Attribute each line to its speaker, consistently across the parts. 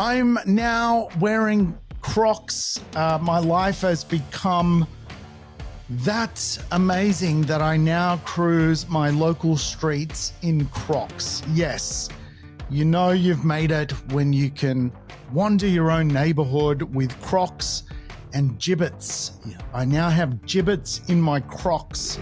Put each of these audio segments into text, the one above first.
Speaker 1: I'm now wearing Crocs. My life has become that amazing that I now cruise my local streets in Crocs. Yes, you know you've made it when you can wander your own neighborhood with Crocs and gibbets. I now have gibbets in my Crocs.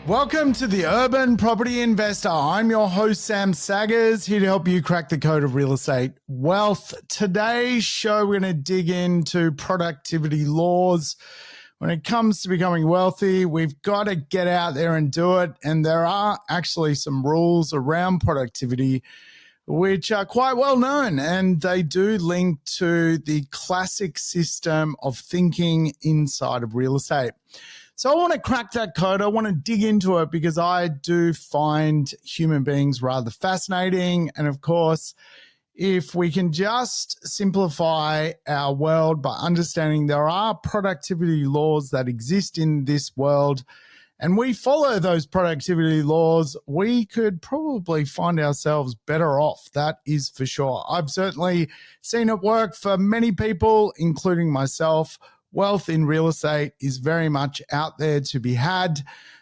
Speaker 1: Welcome to the Urban Property Investor. I'm your host, Sam Saggers, here to help you crack the code of real estate wealth. Today's show, we're going to dig into productivity laws. When it comes to becoming wealthy, we've got to get out there and do it. And there are actually some rules around productivity which are quite well known, and they do link to the classic system of thinking inside of real estate. So I want to crack that code. I want to dig into it because I do find human beings rather fascinating. And of course, if we can just simplify our world by understanding there are productivity laws that exist in this world, and we follow those productivity laws, we could probably find ourselves better off. That is for sure. I've certainly seen it work for many people, including myself. Wealth in real estate is very much out there to be had.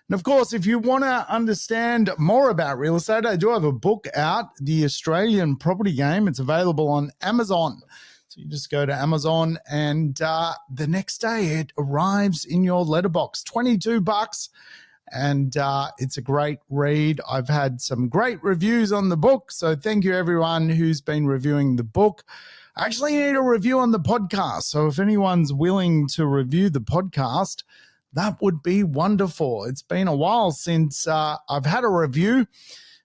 Speaker 1: And of course, if you want to understand more about real estate, I do have a book out, The Australian Property Game. It's available on Amazon. So you just go to Amazon and the next day it arrives in your letterbox, $22. And it's a great read. I've had some great reviews on the book. So thank you everyone who's been reviewing the book. I actually need a review on the podcast. So if anyone's willing to review the podcast, that would be wonderful. It's been a while since I've had a review.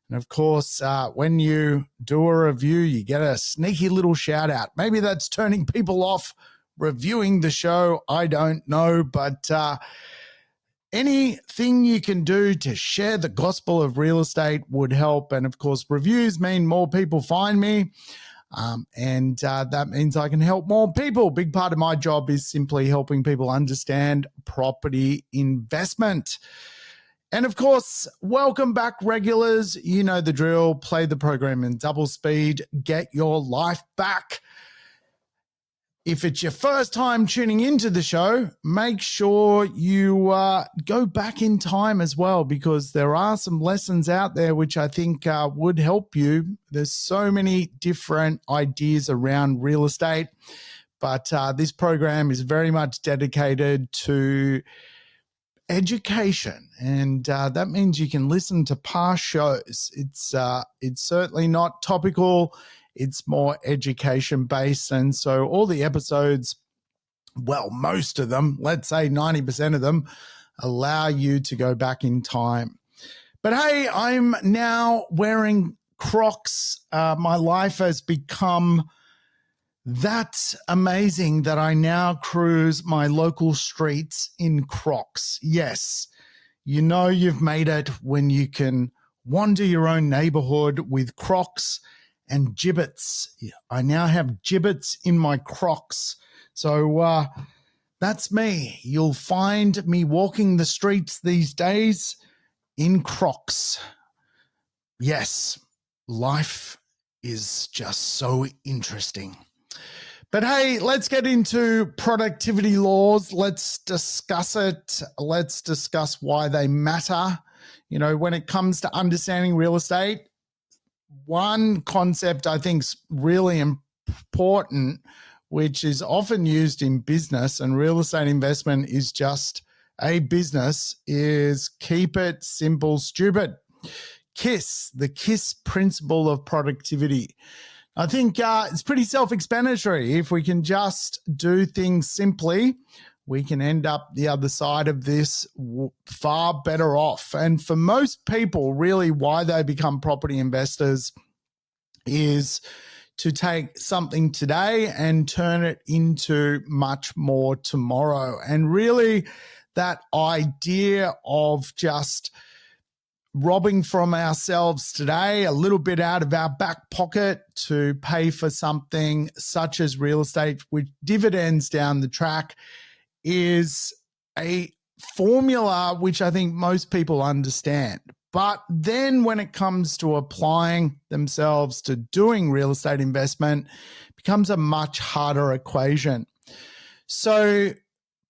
Speaker 1: And of course, when you do a review, you get a sneaky little shout out. Maybe that's turning people off reviewing the show. I don't know. But anything you can do to share the gospel of real estate would help. And of course, reviews mean more people find me. And that means I can help more people. Big part of my job is simply helping people understand property investment. And of course, welcome back, regulars. You know the drill. Play the program in double speed. Get your life back. If it's your first time tuning into the show, make sure you go back in time as well, because there are some lessons out there which I think would help you. There's so many different ideas around real estate, but this program is very much dedicated to education, and that means you can listen to past shows. It's certainly not topical. It's more education-based, and so all the episodes, well, most of them, let's say 90% of them, allow you to go back in time. But hey, I'm now wearing Crocs. My life has become that amazing that I now cruise my local streets in Crocs. Yes, you know you've made it when you can wander your own neighborhood with Crocs and gibbets. I now have gibbets in my Crocs. So that's me. You'll find me walking the streets these days in Crocs. Yes, life is just so interesting. But hey, let's get into productivity laws. Let's discuss it. Let's discuss why they matter. You know, when it comes to understanding real estate, one concept I think is really important, which is often used in business, and real estate investment is just a business, is keep it simple, stupid. KISS, the KISS principle of productivity. I think it's pretty self-explanatory. If we can just do things simply, we can end up the other side of this far better off. And for most people, really why they become property investors is to take something today and turn it into much more tomorrow. And really that idea of just robbing from ourselves today, a little bit out of our back pocket to pay for something such as real estate, which dividends down the track, is a formula which I think most people understand. But then when it comes to applying themselves to doing real estate investment, it becomes a much harder equation. So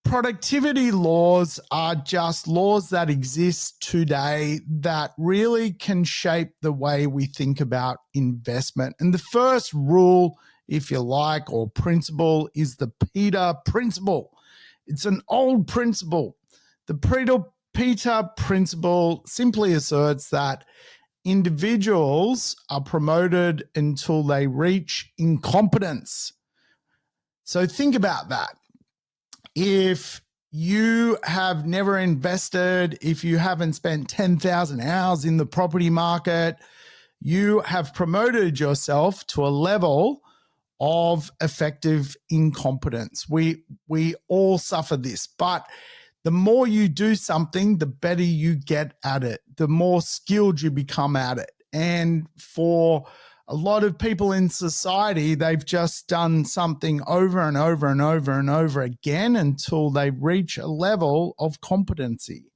Speaker 1: productivity laws are just laws that exist today that really can shape the way we think about investment. And the first rule, if you like, or principle, is the Peter Principle. It's an old principle. The Peter Principle simply asserts that individuals are promoted until they reach incompetence. So think about that. If you have never invested, if you haven't spent 10,000 hours in the property market, you have promoted yourself to a level of effective incompetence. We all suffer this, but the more you do something, the better you get at it, the more skilled you become at it. And for a lot of people in society, they've just done something over and over and over and over again until they reach a level of competency.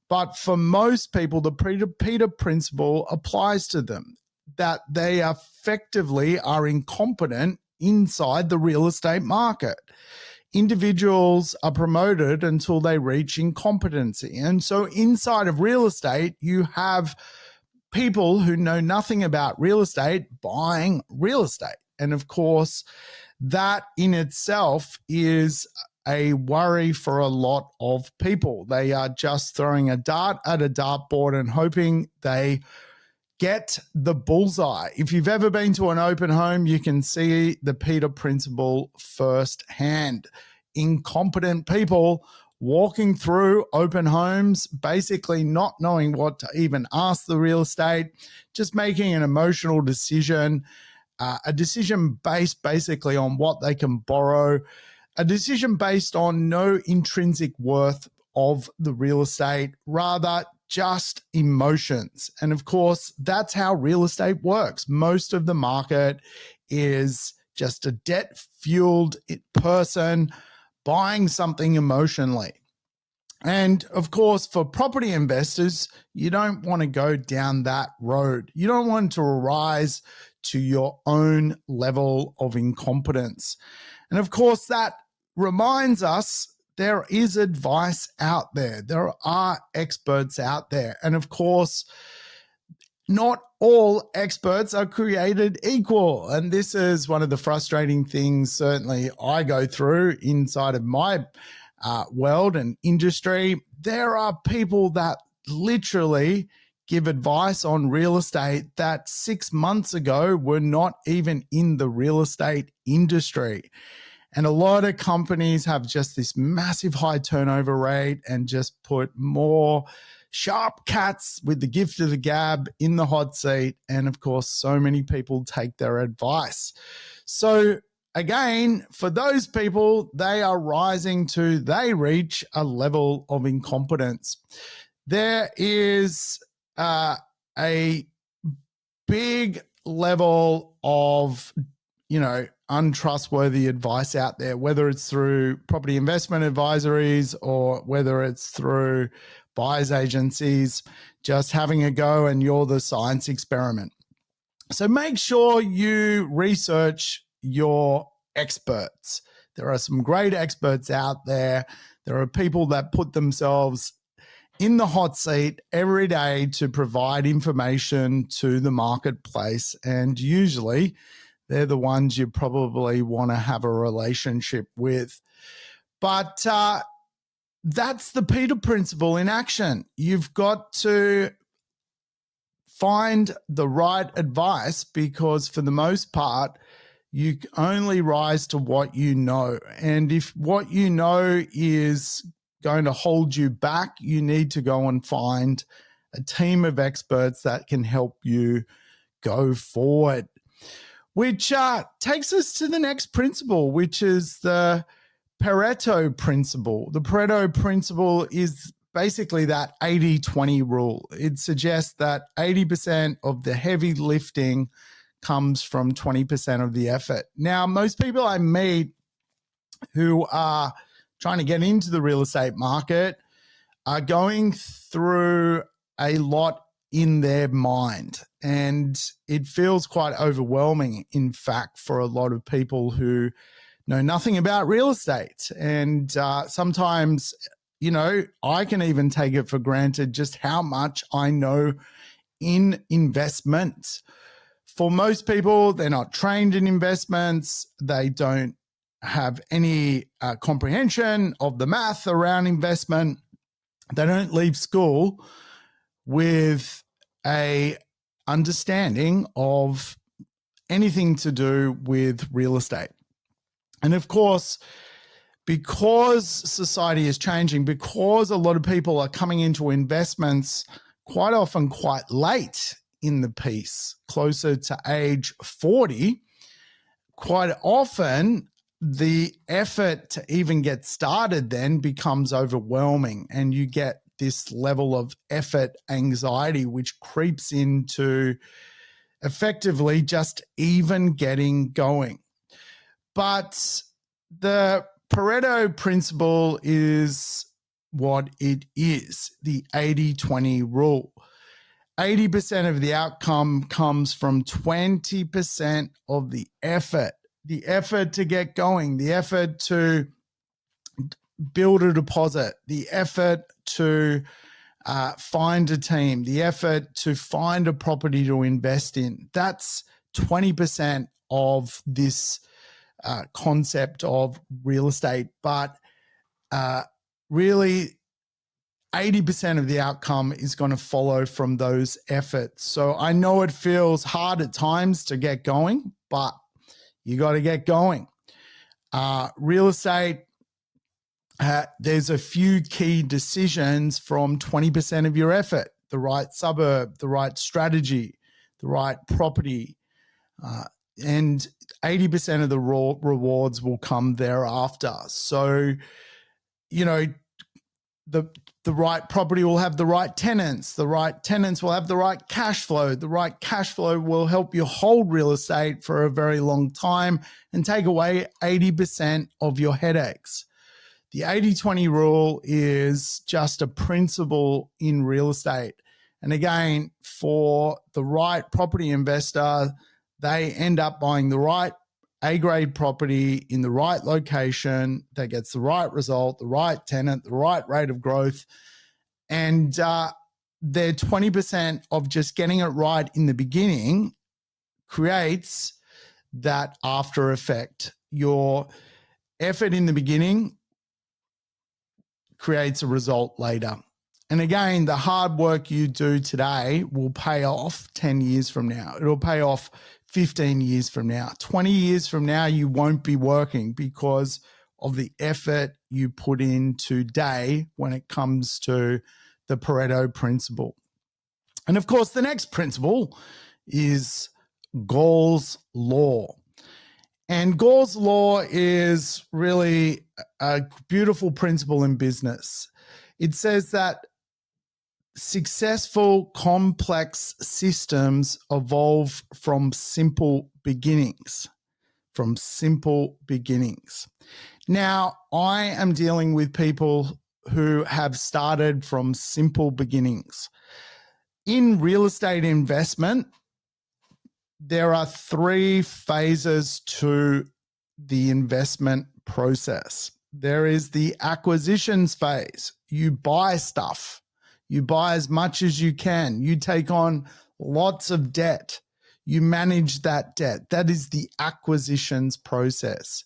Speaker 1: But for most people, the Peter Principle applies to them, that they effectively are incompetent inside the real estate market. Individuals are promoted until they reach incompetency. And so inside of real estate, you have people who know nothing about real estate buying real estate. And of course, that in itself is a worry for a lot of people. They are just throwing a dart at a dartboard and hoping they get the bullseye. If you've ever been to an open home, you can see the Peter Principle firsthand. Incompetent people walking through open homes, basically not knowing what to even ask the real estate, just making an emotional decision, a decision based basically on what they can borrow, a decision based on no intrinsic worth of the real estate, rather just emotions. And of course, that's how real estate works. Most of the market is just a debt-fueled person buying something emotionally. And of course, for property investors, you don't want to go down that road. You don't want to rise to your own level of incompetence. And of course, that reminds us there is advice out there. There are experts out there. And of course, not all experts are created equal. And this is one of the frustrating things certainly I go through inside of my world and industry. There are people that literally give advice on real estate that 6 months ago were not even in the real estate industry. And a lot of companies have just this massive high turnover rate and just put more sharp cats with the gift of the gab in the hot seat. And of course, so many people take their advice. So again, for those people, they reach a level of incompetence. There is a big level of, untrustworthy advice out there, whether it's through property investment advisories or whether it's through buyers agencies, just having a go and you're the science experiment. So make sure you research your experts. There are some great experts out there. There are people that put themselves in the hot seat every day to provide information to the marketplace. And usually they're the ones you probably want to have a relationship with. But that's the Peter Principle in action. You've got to find the right advice because for the most part, you only rise to what you know. And if what you know is going to hold you back, you need to go and find a team of experts that can help you go forward. Which takes us to the next principle, which is the Pareto Principle. The Pareto Principle is basically that 80-20 rule. It suggests that 80% of the heavy lifting comes from 20% of the effort. Now, most people I meet who are trying to get into the real estate market are going through a lot in their mind, and it feels quite overwhelming, in fact, for a lot of people who know nothing about real estate. And sometimes, I can even take it for granted just how much I know in investments. For most people, they're not trained in investments. They don't have any comprehension of the math around investment. They don't leave school with a understanding of anything to do with real estate. And of course, because society is changing, because a lot of people are coming into investments quite often quite late in the piece, closer to age 40, quite often the effort to even get started then becomes overwhelming, and you get this level of effort anxiety, which creeps into effectively just even getting going. But the Pareto Principle is what it is, the 80-20 rule. 80% of the outcome comes from 20% of the effort to get going, the effort to build a deposit, the effort to find a team, the effort to find a property to invest in. That's 20% of this concept of real estate. But really, 80% of the outcome is going to follow from those efforts. So I know it feels hard at times to get going, but you got to get going. Real estate, there's a few key decisions from 20% of your effort: the right suburb, the right strategy, the right property, and 80% of the rewards will come thereafter. So, the right property will have the right tenants. The right tenants will have the right cash flow. The right cash flow will help you hold real estate for a very long time and take away 80% of your headaches. The 80-20 rule is just a principle in real estate. And again, for the right property investor, they end up buying the right A-grade property in the right location that gets the right result, the right tenant, the right rate of growth. And their 20% of just getting it right in the beginning creates that after effect. Your effort in the beginning creates a result later. And again, the hard work you do today will pay off 10 years from now. It'll pay off 15 years from now. 20 years from now, you won't be working because of the effort you put in today when it comes to the Pareto Principle. And of course, the next principle is Gore's Law. And Gore's Law is really a beautiful principle in business. It says that successful complex systems evolve from simple beginnings. Now, I am dealing with people who have started from simple beginnings. In real estate investment, there are 3 phases to the investment process. There is the acquisitions phase. You buy stuff. You buy as much as you can. You take on lots of debt. You manage that debt. That is the acquisitions process.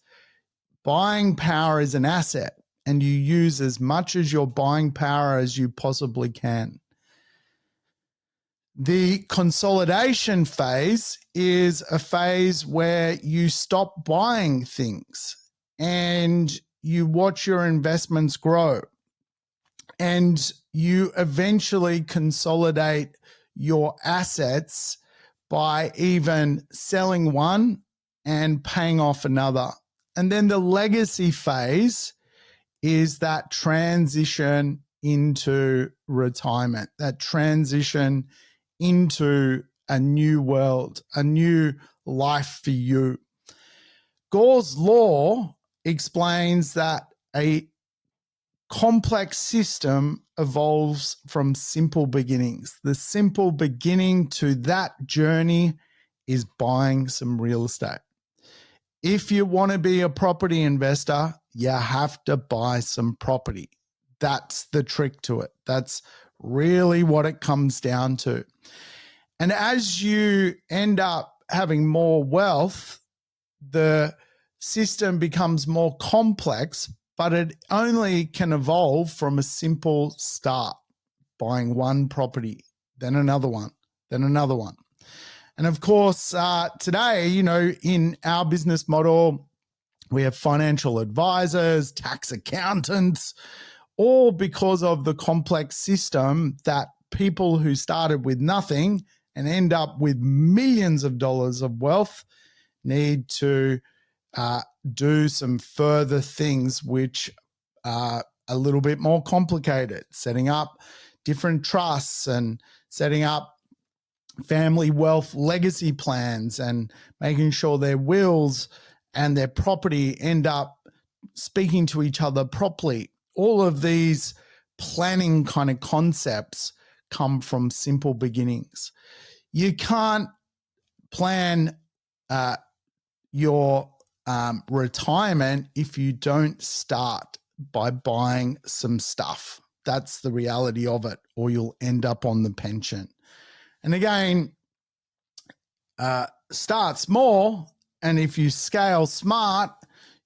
Speaker 1: Buying power is an asset, and you use as much as your buying power as you possibly can. The consolidation phase is a phase where you stop buying things and you watch your investments grow, and you eventually consolidate your assets by even selling one and paying off another. And then the legacy phase is that transition into retirement, that transition into a new world, a new life for you. Gore's law explains that a complex system evolves from simple beginnings. The simple beginning to that journey is buying some real estate. If you want to be a property investor, you have to buy some property. That's the trick to it. That's really what it comes down to. And as you end up having more wealth, the system becomes more complex, but it only can evolve from a simple start, buying one property, then another one, then another one. And of course, today, in our business model, we have financial advisors, tax accountants, all because of the complex system that people who started with nothing and end up with millions of dollars of wealth need to do some further things which are a little bit more complicated, setting up different trusts and setting up family wealth legacy plans and making sure their wills and their property end up speaking to each other properly. All of these planning kind of concepts come from simple beginnings. You can't plan your retirement if you don't start by buying some stuff. That's the reality of it, or you'll end up on the pension. And again, start small, and if you scale smart,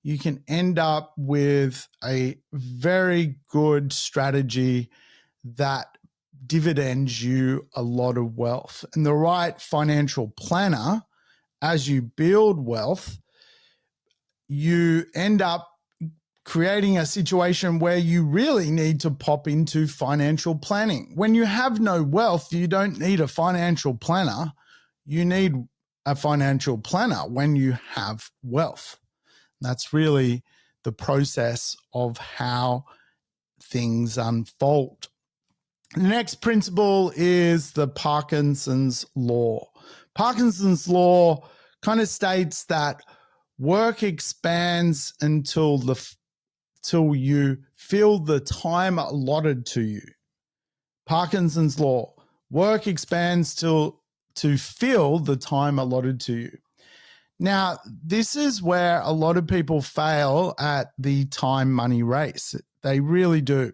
Speaker 1: you can end up with a very good strategy that dividends you a lot of wealth. And the right financial planner, as you build wealth, you end up creating a situation where you really need to pop into financial planning. When you have no wealth, you don't need a financial planner. You need a financial planner when you have wealth. That's really the process of how things unfold. The next principle is the Parkinson's law. Parkinson's law kind of states that work expands until you fill the time allotted to you. Parkinson's law. Work expands to fill the time allotted to you. Now, this is where a lot of people fail at the time money race. They really do.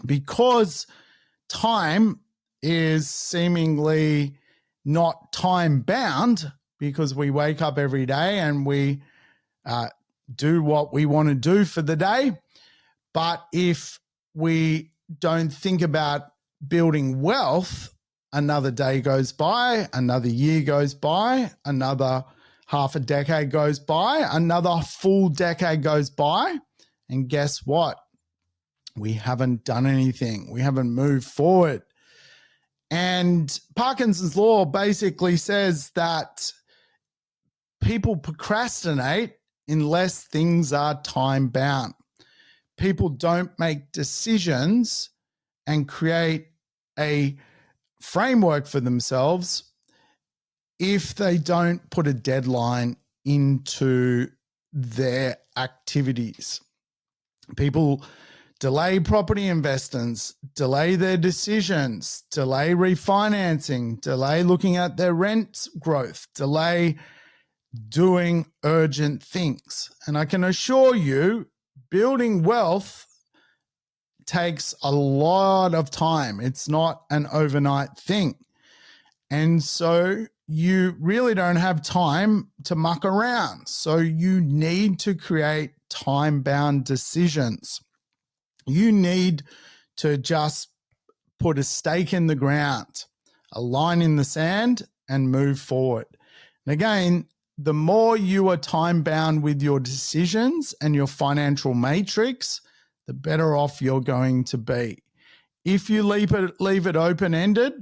Speaker 1: Because time is seemingly not time bound, because we wake up every day and we do what we want to do for the day. But if we don't think about building wealth, another day goes by, another year goes by, another half a decade goes by, another full decade goes by, and guess what? We haven't done anything. We haven't moved forward. And Parkinson's law basically says that people procrastinate unless things are time bound. People don't make decisions and create a framework for themselves if they don't put a deadline into their activities. People delay property investments, delay their decisions, delay refinancing, delay looking at their rent growth, delay doing urgent things. And I can assure you, building wealth takes a lot of time. It's not an overnight thing. And so you really don't have time to muck around. So you need to create time-bound decisions. You need to just put a stake in the ground, a line in the sand, and move forward. And again, the more you are time-bound with your decisions and your financial matrix, the better off you're going to be. If you leave it open-ended,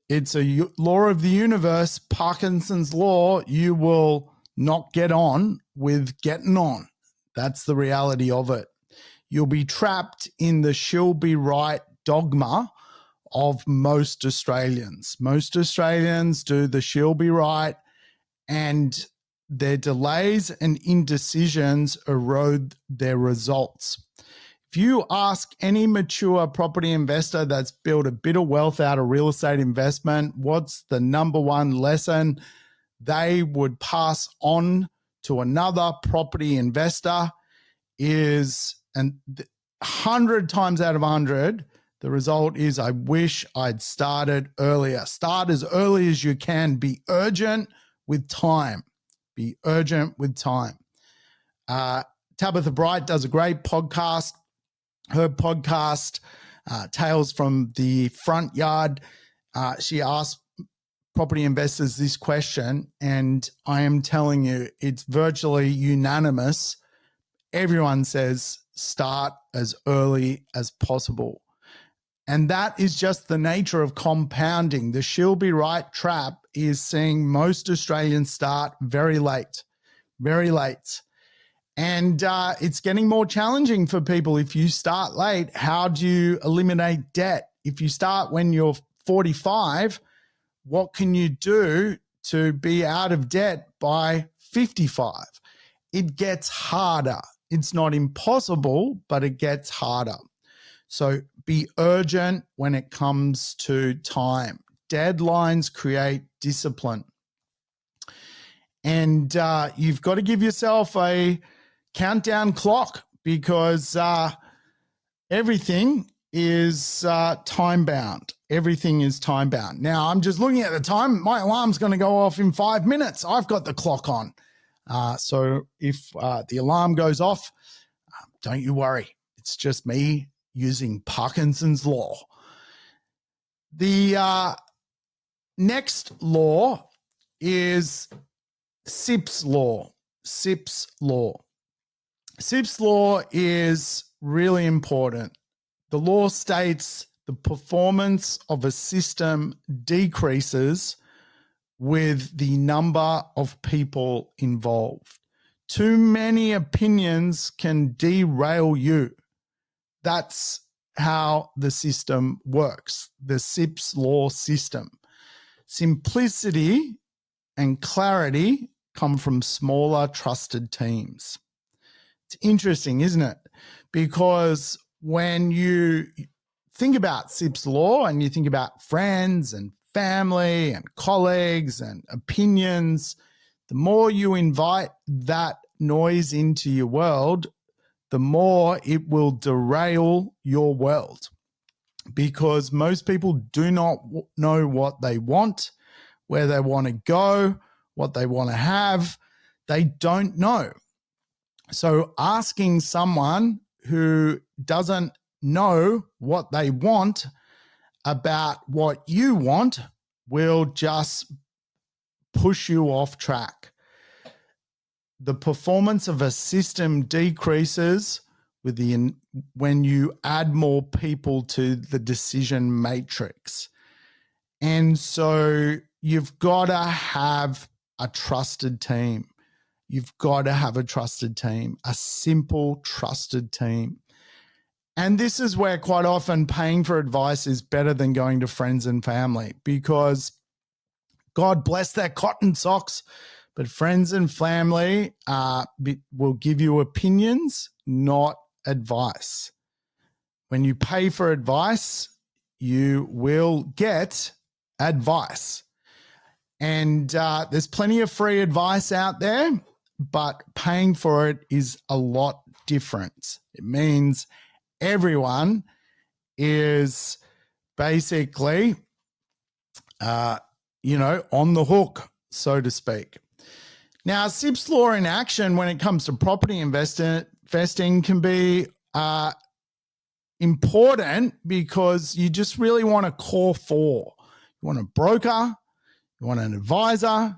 Speaker 1: it's a law of the universe, Parkinson's law, you will not get on with getting on. That's the reality of it. you'll be trapped in the she'll be right dogma of most Australians. Most Australians do the she'll be right, and their delays and indecisions erode their results. If you ask any mature property investor that's built a bit of wealth out of real estate investment, what's the number one lesson they would pass on to another property investor is, and 100 times out of 100, the result is, I wish I'd started earlier. Start as early as you can. Be urgent with time. Be urgent with time. Tabitha Bright does a great podcast. Her podcast, Tales from the Front Yard, she asked property investors this question, and I am telling you, it's virtually unanimous. Everyone says start as early as possible. And that is just the nature of compounding. The she'll be right trap is seeing most Australians start very late, very late. And it's getting more challenging for people. If you start late, how do you eliminate debt? If you start when you're 45, what can you do to be out of debt by 55? It gets harder. It's not impossible, but it gets harder. So be urgent when it comes to time. Deadlines create discipline. And you've got to give yourself a countdown clock, because everything is time bound. Everything is time bound. Now, I'm just looking at the time. My alarm's going to go off in 5 minutes. I've got the clock on. So if the alarm goes off, don't you worry. It's just me using Parkinson's law. The next law is Sips law. Sips law. Sips law is really important. The law states the performance of a system decreases with the number of people involved. Too many opinions can derail you. That's how the system works, the Sips law system. Simplicity and clarity come from smaller, trusted teams. It's interesting, isn't it? Because when you think about Sips law and you think about friends and family and colleagues and opinions, the more you invite that noise into your world, the more it will derail your world, because most people do not know what they want, where they want to go, what they want to have. They don't know. So asking someone who doesn't know what they want about what you want will just push you off track. The performance of a system decreases when you add more people to the decision matrix. And so you've got to have a trusted team. You've got to have a trusted team, a simple, trusted team. And this is where quite often paying for advice is better than going to friends and family, because God bless their cotton socks, but friends and family will give you opinions, not advice. When you pay for advice, you will get advice. And there's plenty of free advice out there, but paying for it is a lot different. It means everyone is basically, on the hook, so to speak. Now, Sips law in action when it comes to property investing can be important, because you just really want a core four. You want a broker, you want an advisor,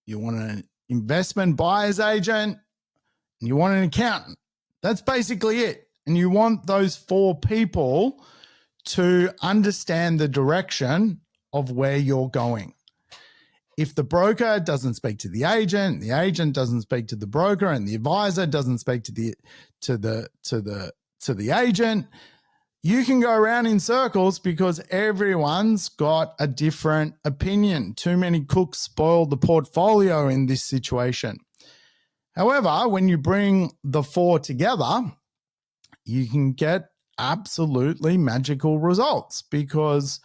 Speaker 1: you want an investment buyer's agent, and you want an accountant. That's basically it. And you want those four people to understand the direction of where you're going. If the broker doesn't speak to the agent doesn't speak to the broker, and the advisor doesn't speak to the to the agent. You can go around in circles because everyone's got a different opinion. Too many cooks spoil the portfolio in this situation. However, when you bring the four together, you can get absolutely magical results because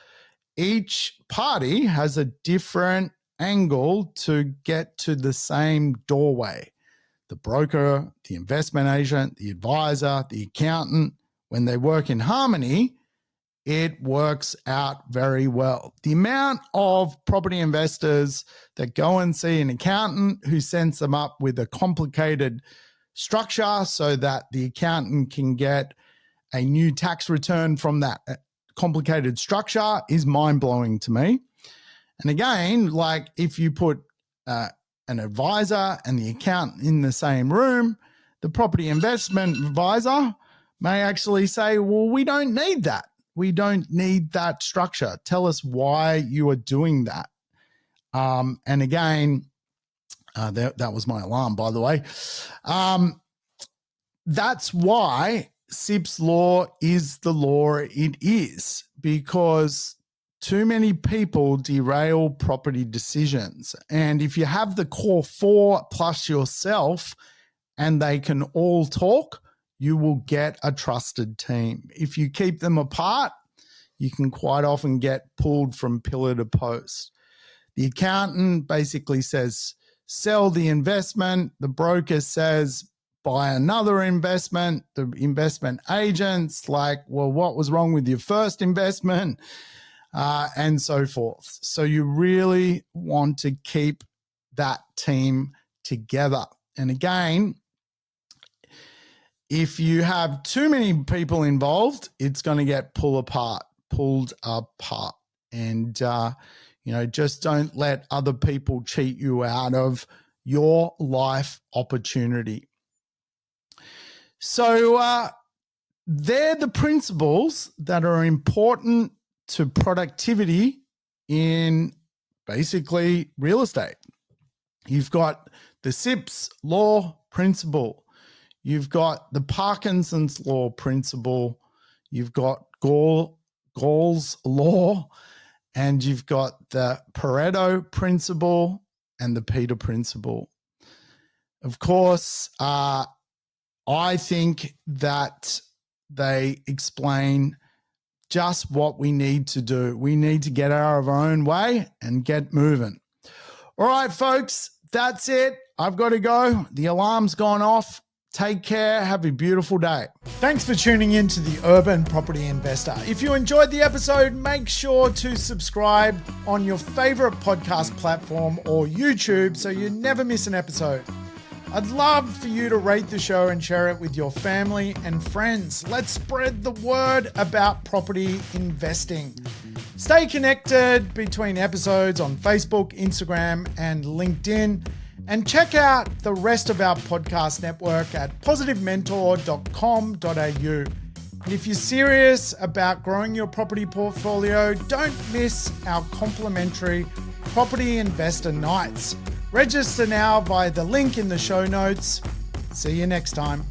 Speaker 1: each party has a different angle to get to the same doorway. The broker, the investment agent, the advisor, the accountant, when they work in harmony, it works out very well. The amount of property investors that go and see an accountant who sends them up with a complicated structure so that the accountant can get a new tax return from that complicated structure is mind-blowing to me. And again, like if you put an advisor and the accountant in the same room, the property investment advisor may actually say, well, we don't need that. We don't need that structure. Tell us why you are doing that. And again, that was my alarm, by the way. That's why SIP's law is the law it is, because too many people derail property decisions. And if you have the core four plus yourself and they can all talk, you will get a trusted team. If you keep them apart, you can quite often get pulled from pillar to post. The accountant basically says, sell the investment. The broker says, buy another investment. The investment agent's like, well, what was wrong with your first investment? And so forth. So you really want to keep that team together. And again, if you have too many people involved, it's going to get pulled apart. And, just don't let other people cheat you out of your life opportunity. So they're the principles that are important to productivity in basically real estate. You've got the SIP's law principle. You've got the Parkinson's law principle. You've got Gore's law, and you've got the Pareto Principle and the Peter Principle. Of course, I think that they explain just what we need to do. We need to get out of our own way and get moving. All right, folks, that's it. I've got to go. The alarm's gone off. Take care. Have a beautiful day. Thanks for tuning in to the Urban Property Investor. If you enjoyed the episode, make sure to subscribe on your favorite podcast platform or YouTube so you never miss an episode. I'd love for you to rate the show and share it with your family and friends. Let's spread the word about property investing. Stay connected between episodes on Facebook, Instagram, and LinkedIn. And check out the rest of our podcast network at positivementor.com.au. And if you're serious about growing your property portfolio, don't miss our complimentary Property Investor Nights. Register now via the link in the show notes. See you next time.